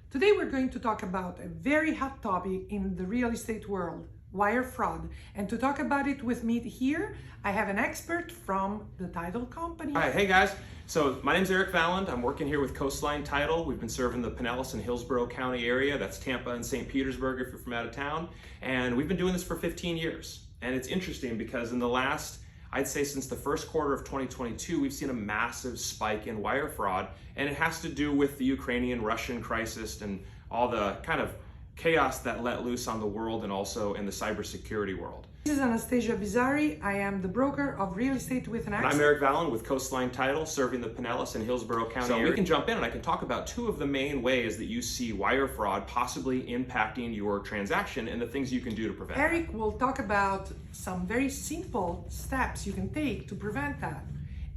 Today we're going to talk about a very hot topic in the real estate world, wire fraud. And to talk about it with me here, I have an expert from the title company. Hi, hey guys. So my name's Eric Valland. I'm working here with Coastline Title. We've been serving the Pinellas and Hillsborough County area. That's Tampa and St. Petersburg if you're from out of town. And we've been doing this for 15 years. And it's interesting because in the last, I'd say since the first quarter of 2022, we've seen a massive spike in wire fraud. And it has to do with the Ukrainian-Russian crisis and all the kind of chaos that let loose on the world and also in the cybersecurity world. This is Anastasia Bizzari. I am the broker of real estate with an accent. I'm Eric Valland with Coastline Title, serving the Pinellas and Hillsborough County area. So we can jump in and I can talk about two of the main ways that you see wire fraud possibly impacting your transaction and the things you can do to prevent Eric will talk about some very simple steps you can take to prevent that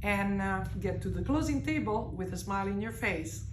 and get to the closing table with a smile in your face.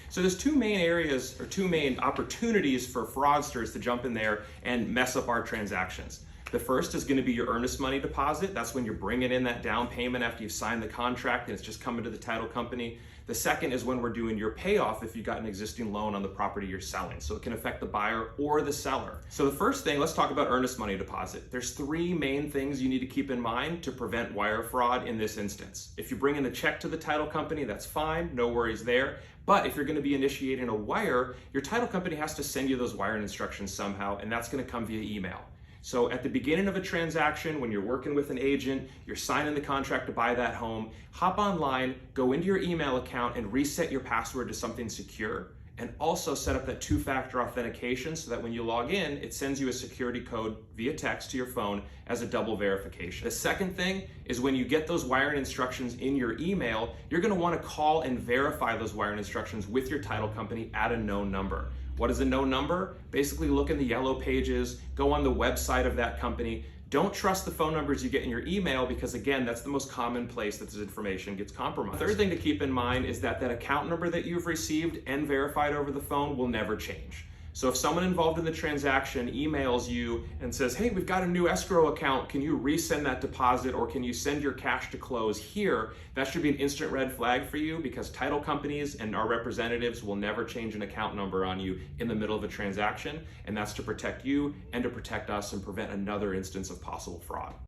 So there's two main areas or two main opportunities for fraudsters to jump in there and mess up our transactions. The first is going to be your earnest money deposit. That's when you're bringing in that down payment after you've signed the contract and it's just coming to the title company. The second is when we're doing your payoff if you've got an existing loan on the property you're selling. So it can affect the buyer or the seller. So the first thing, let's talk about earnest money deposit. There's three main things you need to keep in mind to prevent wire fraud in this instance. If you bring in a check to the title company, that's fine, no worries there. But if you're going to be initiating a wire, your title company has to send you those wiring instructions somehow, and that's going to come via email. So at the beginning of a transaction, when you're working with an agent, you're signing the contract to buy that home, hop online, go into your email account and reset your password to something secure. And also set up that two-factor authentication so that when you log in, it sends you a security code via text to your phone as a double verification. The second thing is when you get those wiring instructions in your email, you're gonna wanna call and verify those wiring instructions with your title company at a known number. What is a known number? Basically look in the yellow pages, go on the website of that company. Don't trust the phone numbers you get in your email because again, that's the most common place that this information gets compromised. The third thing to keep in mind is that account number that you've received and verified over the phone will never change. So if someone involved in the transaction emails you and says, hey, we've got a new escrow account, can you resend that deposit or can you send your cash to close here? That should be an instant red flag for you because title companies and our representatives will never change an account number on you in the middle of a transaction. And that's to protect you and to protect us and prevent another instance of possible fraud.